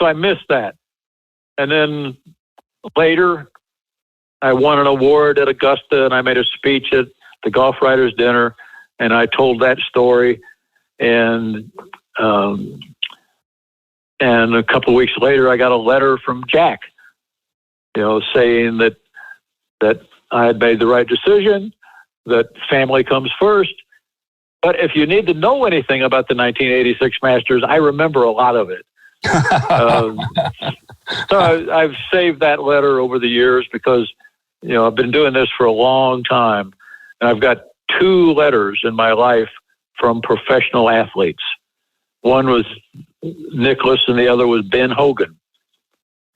I missed that. And then later, I won an award at Augusta, and I made a speech at the Golf Writers Dinner, and I told that story. And a couple of weeks later, I got a letter from Jack, saying that I had made the right decision, that family comes first. But if you need to know anything about the 1986 Masters, I remember a lot of it. So I've saved that letter over the years because, I've been doing this for a long time. And I've got 2 letters in my life from professional athletes. One was Nicklaus and the other was Ben Hogan.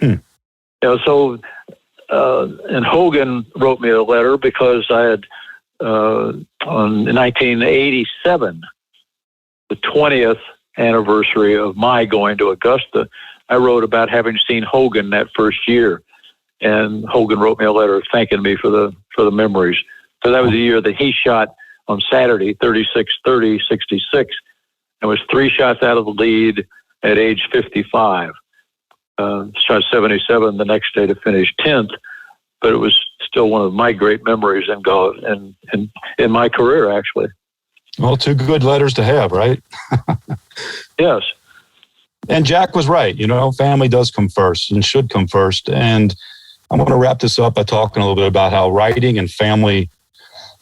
And Hogan wrote me a letter because I had, on 1987, the 20th anniversary of my going to Augusta, I wrote about having seen Hogan that first year, and Hogan wrote me a letter thanking me for the memories. So that was the year that he shot on Saturday, 36-30, 66, and was 3 shots out of the lead at age 55. Shot 77 the next day to finish 10th, but it was still one of my great memories in golf and in my career, actually. Well, 2 good letters to have, right? Yes. And Jack was right. Family does come first and should come first. And I'm going to wrap this up by talking a little bit about how writing and family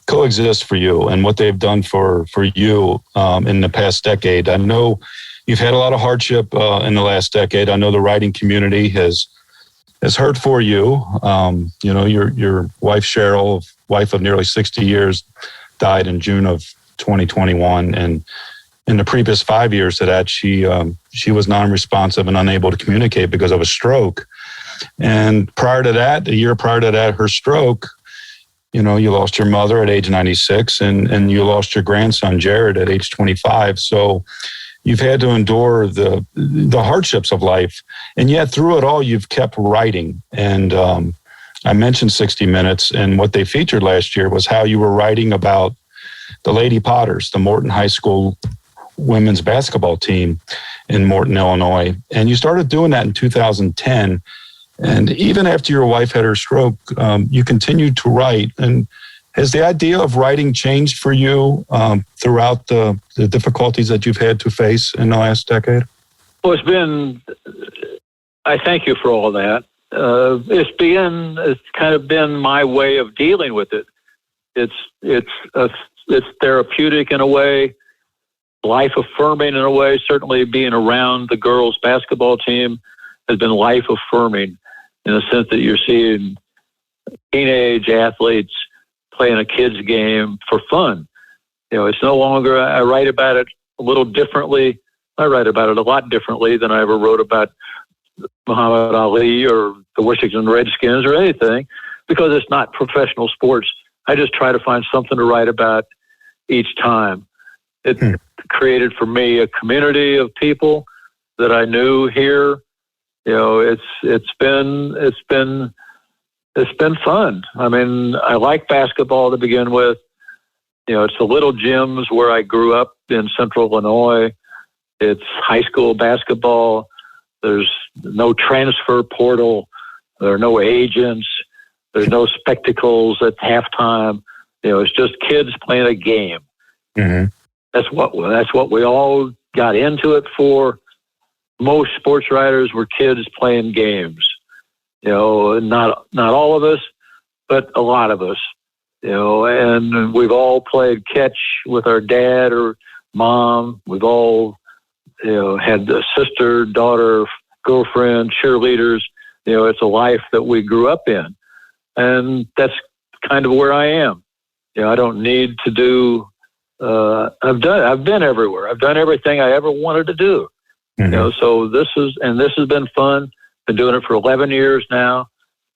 coexist for you and what they've done for you in the past decade. I know you've had a lot of hardship in the last decade. I know the writing community has has hurt for you. Your wife, Cheryl, wife of nearly 60 years, died in June of 2021. And in the previous 5 years to that, she was non-responsive and unable to communicate because of a stroke. And prior to that, a year prior to that, her stroke, you lost your mother at age 96 and you lost your grandson, Jared, at age 25. So you've had to endure the hardships of life. And yet through it all, you've kept writing. And I mentioned 60 Minutes, and what they featured last year was how you were writing about the Lady Potters, the Morton High School women's basketball team in Morton, Illinois. And you started doing that in 2010. And even after your wife had her stroke, you continued to write. And has the idea of writing changed for you throughout the difficulties that you've had to face in the last decade? Well, I thank you for all that. It's kind of been my way of dealing with it. It's therapeutic in a way, life affirming in a way. Certainly being around the girls' basketball team has been life affirming in the sense that you're seeing teenage athletes playing a kid's game for fun. It's no longer, I write about it a little differently. I write about it a lot differently than I ever wrote about Muhammad Ali or the Washington Redskins or anything, because it's not professional sports. I just try to find something to write about each time. It created for me a community of people that I knew here. It's been fun. I mean, I like basketball to begin with. It's the little gyms where I grew up in Central Illinois. It's high school basketball. There's no transfer portal. There are no agents. There's no spectacles at halftime. It's just kids playing a game. Mm-hmm. That's what we all got into it for. Most sports writers were kids playing games. Not all of us, but a lot of us. And we've all played catch with our dad or mom. We've all, had a sister, daughter, girlfriend, cheerleaders. It's a life that we grew up in. And that's kind of where I am. I don't need to do, I've been everywhere. I've done everything I ever wanted to do. Mm-hmm. So this has been fun. Been doing it for 11 years now.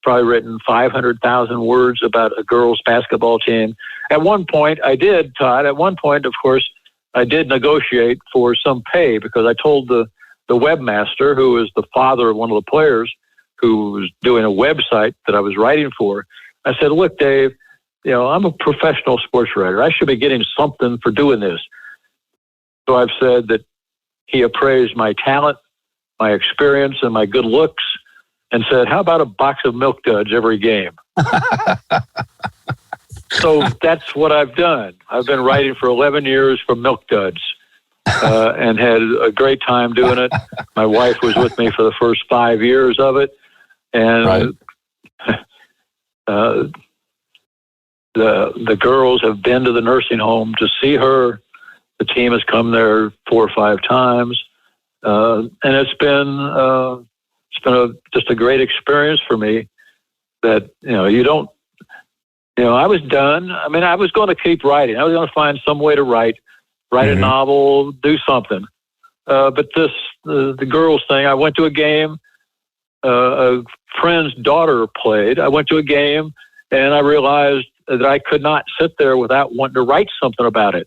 Probably written 500,000 words about a girls' basketball team. At one point, I did, Todd. At one point, of course, I did negotiate for some pay because I told the webmaster, who is the father of one of the players who was doing a website that I was writing for. I said, "Look, Dave, I'm a professional sports writer. I should be getting something for doing this." So I've said that he appraised my talent, my experience, and my good looks, and said, "How about a box of Milk Duds every game?" So that's what I've done. I've been writing for 11 years for Milk Duds and had a great time doing it. My wife was with me for the first 5 years of it. And the girls have been to the nursing home to see her. The team has come there 4 or 5 times. And it's been just a great experience for me that, I was done. I mean, I was going to keep writing. I was going to find some way to write a novel, do something. But the girls thing, I went to a game, a friend's daughter played. I went to a game and I realized that I could not sit there without wanting to write something about it.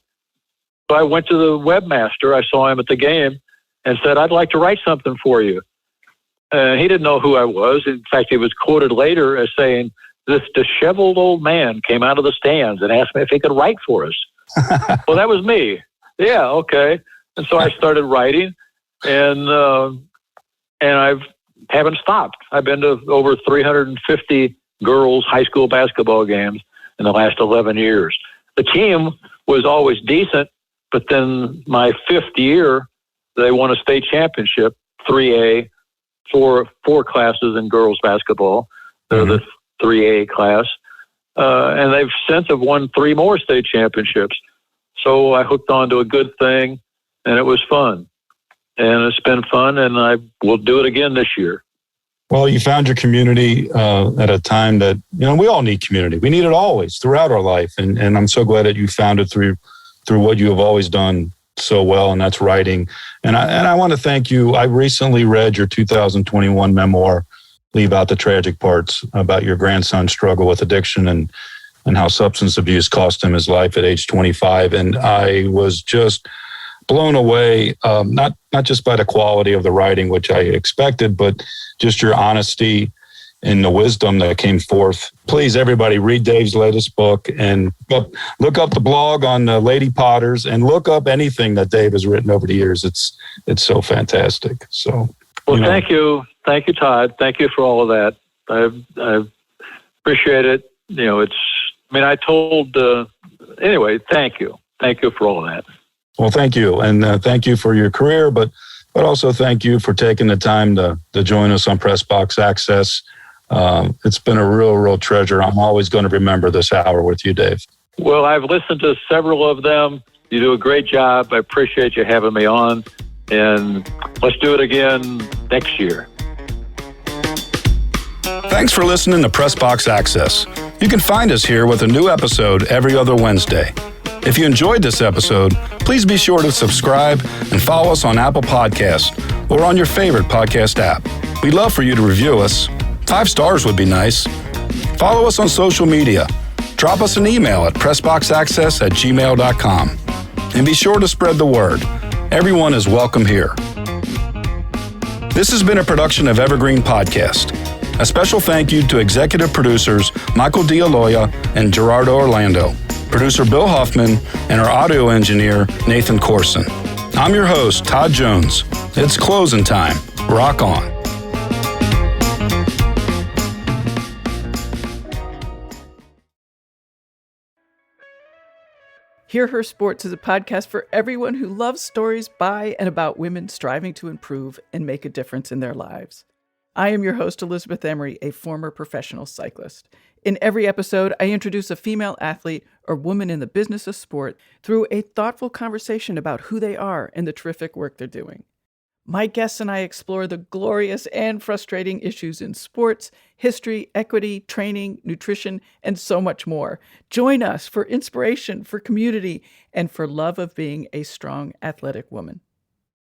So I went to the webmaster. I saw him at the game and said, "I'd like to write something for you." He didn't know who I was. In fact, he was quoted later as saying, "This disheveled old man came out of the stands and asked me if he could write for us." Well, that was me. Yeah, okay. And so I started writing, and I haven't stopped. I've been to over 350 girls' high school basketball games in the last 11 years. The team was always decent, but then my 5th year, they won a state championship, 3A, four classes in girls basketball. They're the 3A class. And they've since have won 3 more state championships. So I hooked on to a good thing, and it was fun. And it's been fun, and I will do it again this year. Well, you found your community at a time that, we all need community. We need it always throughout our life. And I'm so glad that you found it through what you have always done so well, and that's writing. And I want to thank you. I recently read your 2021 memoir, Leave Out the Tragic Parts, about your grandson's struggle with addiction and how substance abuse cost him his life at age 25. And I was just blown away, not just by the quality of the writing, which I expected, but just your honesty and the wisdom that came forth. Please, everybody, read Dave's latest book and look up the blog on Lady Potters and look up anything that Dave has written over the years. It's so fantastic. So, well, thank you, Todd. Thank you for all of that. I appreciate it. Anyway, thank you for all of that. Well, thank you, and thank you for your career, but also thank you for taking the time to join us on Press Box Access. It's been a real treasure. I'm always going to remember this hour with you, Dave. Well, I've listened to several of them. You do a great job. I appreciate you having me on, and let's do it again next year. Thanks for listening to Press Box Access. You can find us here with a new episode every other Wednesday. If you enjoyed this episode, please be sure to subscribe and follow us on Apple Podcasts or on your favorite podcast app. We'd love for you to review us. 5 stars would be nice. Follow us on social media. Drop us an email at pressboxaccess@gmail.com. And be sure to spread the word. Everyone is welcome here. This has been a production of Evergreen Podcast. A special thank you to executive producers Michael D'Aloia and Gerardo Orlando, producer Bill Hoffman, and our audio engineer, Nathan Corson. I'm your host, Todd Jones. It's closing time. Rock on. Hear Her Sports is a podcast for everyone who loves stories by and about women striving to improve and make a difference in their lives. I am your host, Elizabeth Emery, a former professional cyclist. In every episode, I introduce a female athlete or woman in the business of sport through a thoughtful conversation about who they are and the terrific work they're doing. My guests and I explore the glorious and frustrating issues in sports, history, equity, training, nutrition, and so much more. Join us for inspiration, for community, and for love of being a strong, athletic woman.